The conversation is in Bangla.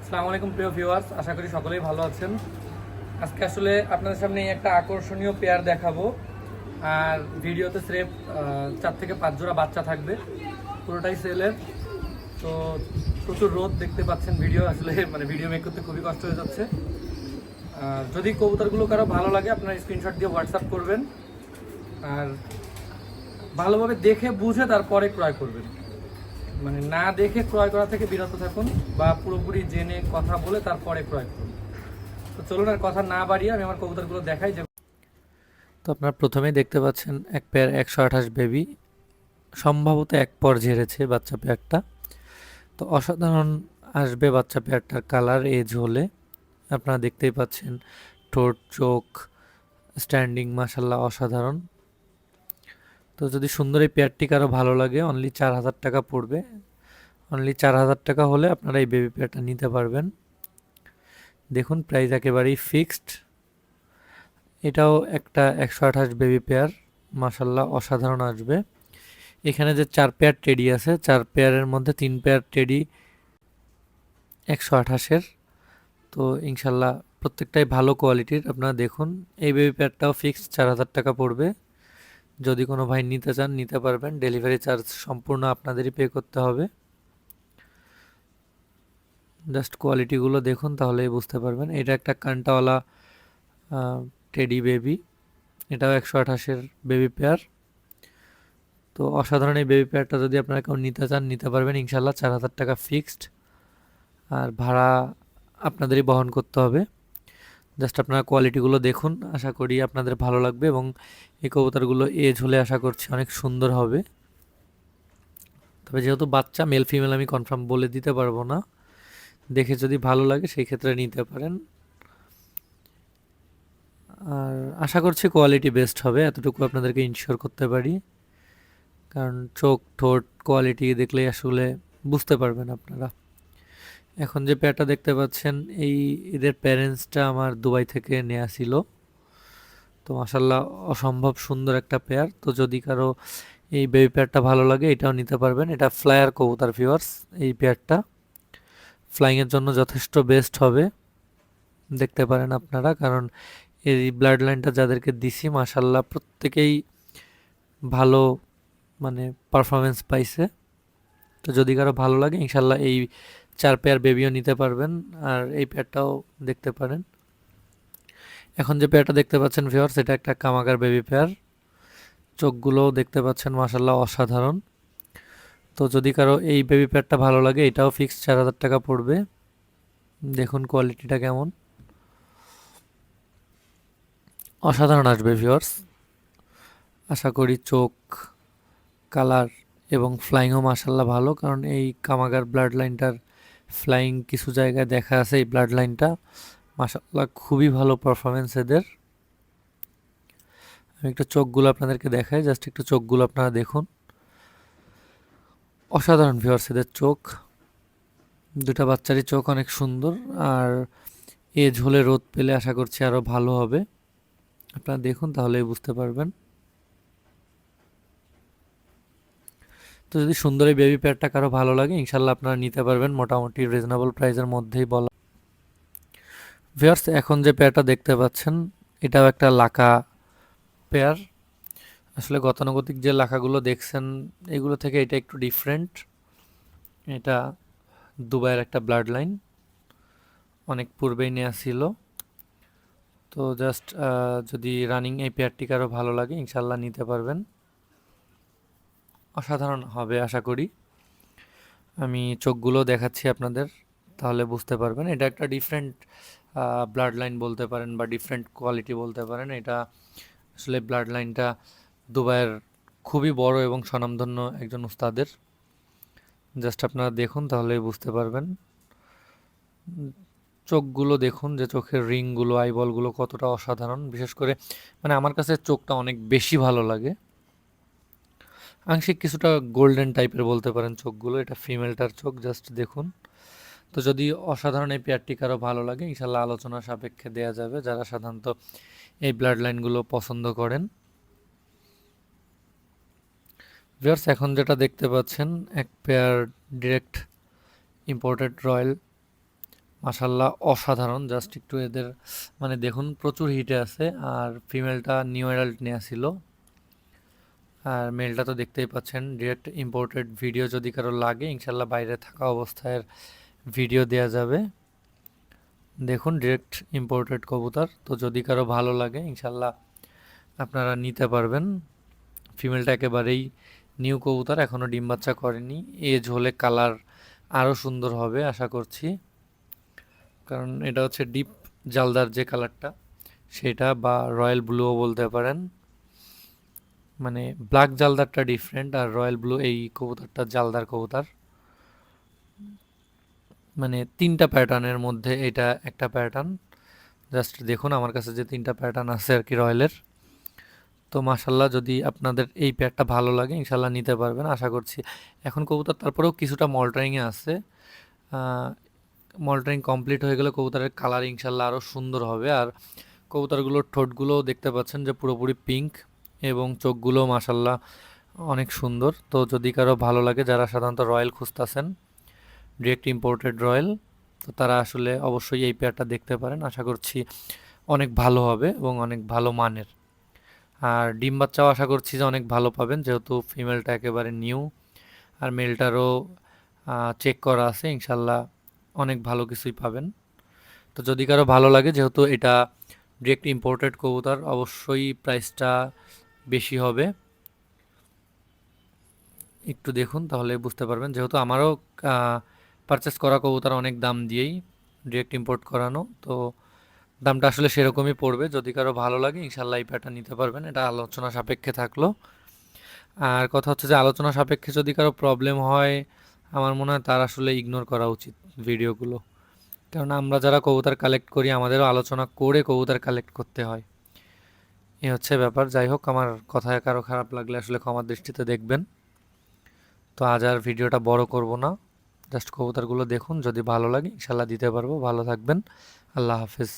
আসসালামু আলাইকুম প্রিয় ভিউয়ার্স, আশা করি সকলেই ভালো আছেন। আজকে আসলে আপনাদের সামনে একটা আকর্ষণীয় পেয়ার দেখাবো। আর ভিডিওতে স্রেফ 4 থেকে 5 জোড়া বাচ্চা থাকবে, পুরোটাই সেলের। তো প্রচুর রোদ দেখতে পাচ্ছেন, ভিডিও আসলে ভিডিও মেক করতে খুবই কষ্ট হয়ে যাচ্ছে। আর যদি কবুতরগুলো কারো ভালো লাগে আপনারা স্ক্রিনশট দিয়ে হোয়াটসঅ্যাপ করবেন, আর ভালোভাবে দেখে বুঝে তারপরে ক্রয় করবেন। না দেখে ক্রয় করা থেকে বিরত থাকুন, বা পুরোপুরি জেনে কথা বলে তারপরে ক্রয় করুন। তো চলুন আর কথা না বাড়িয়ে আমি আমার কবুতরগুলো দেখাই। যে তো আপনারা প্রথমেই দেখতে পাচ্ছেন এক পেয়ার 128 বেবি, সম্ভবত এক পর ঝেড়েছে বাচ্চা পেয়ারটা। তো অসাধারণ আসবে বাচ্চা পেয়ারটার কালার এজ হলে। আপনারা দেখতেই পাচ্ছেন ঠোঁট, চোখ, স্ট্যান্ডিং মাশাল্লাহ অসাধারণ। তো যদি সুন্দর এই পেয়ারটি কারো ভালো লাগে, অনলি 4000 টাকা পড়বে। অনলি 4000 টাকা হলে আপনারা এই বেবি পেয়ারটা নিতে পারবেন। দেখুন প্রাইস একেবারেই ফিক্সড। এটাও একটা 128 বেবি পেয়ার, মাশাল্লাহ অসাধারণ আসবে। এখানে যে 4 পেয়ার টেডি আছে, 4 পেয়ারের মধ্যে 3 পেয়ার টেডি 128-এর। তো ইনশাল্লাহ প্রত্যেকটাই ভালো কোয়ালিটির। আপনারা দেখুন এই বেবি পেয়ারটাও ফিক্সড 4000 টাকা পড়বে। যদি কোনো ভাই নিতে চান নিতে পারবেন, ডেলিভারি চার্জ সম্পূর্ণ আপনাদেরই পে করতে হবে। জাস্ট কোয়ালিটিগুলো দেখুন তাহলেই বুঝতে পারবেন। এটা একটা কান্টাওয়ালা টেডি বেবি, এটাও 128-এর বেবি পেয়ার। তো অসাধারণ এই বেবি পেয়ারটা যদি আপনারা কেউ নিতে চান নিতে পারবেন ইনশাল্লাহ। 4000 টাকা ফিক্সড, আর ভাড়া আপনাদেরই বহন করতে হবে। জাস্ট আপনারা কোয়ালিটিগুলো দেখুন, আশা করি আপনাদের ভালো লাগবে, এবং এই কবুতরগুলো এজ হলে আশা করছি অনেক সুন্দর হবে। তবে যেহেতু বাচ্চা মেল ফিমেল আমি কনফার্ম বলে দিতে পারবো না, দেখে যদি ভালো লাগে সেই ক্ষেত্রে নিতে পারেন। আর আশা করছি কোয়ালিটি বেস্ট হবে, এতটুকু আপনাদেরকে ইনশিওর করতে পারি। কারণ চোখ, ঠোঁট কোয়ালিটি দেখলেই আসলে বুঝতে পারবেন আপনারা। এখন যে পেয়ারটা দেখতে পাচ্ছেন, এদের প্যারেন্টসটা আমার দুবাই থেকে নেওয়া ছিল। তো মাশাল্লাহ অসম্ভব সুন্দর একটা পেয়ার। তো যদি কারো এই বেবি পেয়ারটা ভালো লাগে এটাও নিতে পারবেন। এটা ফ্লায়ার কবুতর ভিউয়ার্স, এই পেয়ারটা ফ্লাইংয়ের জন্য যথেষ্ট বেস্ট হবে। দেখতে পারেন আপনারা, কারণ এই ব্লাড লাইনটা যাদেরকে দিছি মাশাল্লাহ প্রত্যেকেই ভালো পারফরমেন্স পাইছে। তো যদি কারো ভালো লাগে ইনশাল্লাহ এই 4 পেয়ার বেবিও নিতে পারবেন, আর এই পেয়ারটাও দেখতে পারেন। এখন যে পেয়ারটা দেখতে পাচ্ছেন ভিউয়ার্স, এটা একটা কামাগার বেবি পেয়ার। চোখগুলোও দেখতে পাচ্ছেন মাশাল্লাহ অসাধারণ। তো যদি কারো এই বেবি পেয়ারটা ভালো লাগে এটাও ফিক্সড 4000 টাকা পড়বে। দেখুন কোয়ালিটিটা কেমন, অসাধারণ আসবে ভিউয়ার্স। আশা করি চোখ, কালার এবং ফ্লাইংও মাশাল্লাহ ভালো, কারণ এই কামাগার ব্লাড লাইনটার ফ্লাইং কিছু জায়গায় দেখা আছে। এই ব্লাড লাইনটা মাশাল্লাহ খুবই ভালো পারফরমেন্স এদের। আমি একটু চোখগুলো আপনাদেরকে দেখাই, জাস্ট একটু চোখগুলো আপনারা দেখুন, অসাধারণ ভিউয়ার্স এদের চোখ। দুটা বাচ্চারই চোখ অনেক সুন্দর, আর এজ হলে রোদ পেলে আশা করছি আরও ভালো হবে। আপনারা দেখুন তাহলেই বুঝতে পারবেন। তো যদি সুন্দর এই বেবি পেয়ারটা কারো ভালো লাগে ইনশাল্লাহ আপনারা নিতে পারবেন মোটামুটি রিজনেবল প্রাইসের মধ্যেই বলা। ভিউয়ার্স এখন যে পেয়ারটা দেখতে পাচ্ছেন এটাও একটা লাকা পেয়ার। আসলে গতানুগতিক যে লাকাগুলো দেখছেন এগুলো থেকে এটা একটু ডিফারেন্ট। এটা দুবাইয়ের একটা ব্লাড লাইন, অনেক পূর্বেই নেওয়া ছিল। তো জাস্ট যদি রানিং এই পেয়ারটি কারো ভালো লাগে ইনশাল্লাহ নিতে পারবেন, অসাধারণ হবে আশা করি। আমি চোখগুলো দেখাচ্ছি আপনাদের, তাহলে বুঝতে পারবেন। এটা একটা ডিফারেন্ট ব্লাড লাইন বলতে পারেন, বা ডিফারেন্ট কোয়ালিটি বলতে পারেন। এটা আসলে ব্লাড লাইনটা দুবাইয়ের খুবই বড় এবং স্বনামধন্য একজন উস্তাদের। জাস্ট আপনারা দেখুন তাহলেই বুঝতে পারবেন। চোখগুলো দেখুন, যে চোখের রিংগুলো, আইবলগুলো কতটা অসাধারণ। বিশেষ করে আমার কাছে চোখটা অনেক বেশি ভালো লাগে। আংশিক কিছুটা গোল্ডেন টাইপের বলতে পারেন চোখগুলো। এটা ফিমেলটার চোখ, জাস্ট দেখুন। তো যদি অসাধারণ এই পেয়ারটি কারো ভালো লাগে ইনশাল্লাহ আলোচনা সাপেক্ষে দেয়া যাবে, যারা সাধারণত এই ব্লাড লাইনগুলো পছন্দ করেন। ভিউয়ার্স এখন যেটা দেখতে পাচ্ছেন এক পেয়ার ডিরেক্ট ইম্পোর্টেড রয়্যাল মাশাল্লাহ অসাধারণ, জাস্ট একটু এদের মানে দেখুন প্রচুর হিটে আছে। আর ফিমেলটা নিউ অ্যাডাল্ট নেওয়া ছিল, আর মেলটা তো দেখতেই পাচ্ছেন। ডিরেক্ট ইম্পোর্টেড ভিডিও যদি কারো লাগে ইনশাল্লাহ বাইরে থাকা অবস্থায় ভিডিও দেওয়া যাবে। দেখুন ডিরেক্ট ইম্পোর্টেড কবুতর, তো যদি কারো ভালো লাগে ইনশাল্লাহ আপনারা নিতে পারবেন। ফিমেলটা একেবারেই নিউ কবুতর, এখনও ডিম বাচ্চা করেনি। এজ হলে কালার আরও সুন্দর হবে আশা করছি, কারণ এটা হচ্ছে ডিপ জালদার যে কালারটা সেটা, বা রয়্যাল ব্লুও বলতে পারেন। মানে ব্ল্যাক জালদারটা ডিফারেন্ট, আর রয়্যাল ব্লু এই কবুতরটা জালদার কবুতর। মানে তিনটা প্যাটার্নের মধ্যে এটা একটা প্যাটার্ন। জাস্ট দেখুন আমার কাছে যে তিনটা প্যাটার্ন আছে আর কি রয়্যালের। তো মাশাল্লাহ যদি আপনাদের এই পেয়ারটা ভালো লাগে ইনশাল্লাহ নিতে পারবেন আশা করছি। এখন কবুতর তারপরেও কিছুটা মল্টারিংয়ে আছে, মল্টারিং কমপ্লিট হয়ে গেলে কবুতরের কালার ইনশাল্লাহ আরও সুন্দর হবে। আর কবুতরগুলোর ঠোঁটগুলোও দেখতে পাচ্ছেন যে পুরোপুরি পিঙ্ক, এবং চোখগুলো মাশাল্লাহ অনেক সুন্দর। তো যদি কারো ভালো লাগে, যারা সাধারণত রয়্যাল খুঁজতেছেন ডিরেক্ট ইম্পোর্টেড রয়্যাল, তো তারা আসলে অবশ্যই এই পেয়ারটা দেখতে পারেন। আশা করছি অনেক ভালো হবে এবং অনেক ভালো মানের। আর ডিম বাচ্চাও আশা করছি যে অনেক ভালো পাবেন, যেহেতু ফিমেলটা একেবারে নিউ, আর মেলটারও চেক করা আছে। ইনশাল্লাহ অনেক ভালো কিছুই পাবেন। তো যদি কারো ভালো লাগে, যেহেতু এটা ডিরেক্ট ইম্পোর্টেড কবুতর, অবশ্যই প্রাইসটা বেশি হবে। একটু দেখুন তাহলে বুঝতে পারবেন, যেহেতু আমারও পারচেস করা কবুতর অনেক দাম দিয়েই ডিরেক্ট ইম্পোর্ট করানো, তো দামটা আসলে সেরকমই পড়বে। যদি কারো ভালো লাগে ইনশাল্লাহ এই প্যাটার্ন নিতে পারবেন, এটা আলোচনা সাপেক্ষে থাকলো। আর কথা হচ্ছে যে আলোচনা সাপেক্ষে যদি কারো প্রবলেম হয়, আমার মনে হয় তার আসলে ইগনোর করা উচিত ভিডিওগুলো, কারণ আমরা যারা কবুতর কালেক্ট করি আমাদেরও আলোচনা করে কবুতর কালেক্ট করতে হয়। এই হচ্ছে ব্যাপার। যাই হোক, আমার কথায় কারো খারাপ লাগলে আসলে ক্ষমার দৃষ্টিতে দেখবেন। তো আজ আর ভিডিওটা বড় করব না, জাস্ট কবুতরগুলো দেখুন, যদি ভালো লাগে ইনশাল্লাহ দিতে পারবো। ভালো থাকবেন, আল্লাহ হাফেজ।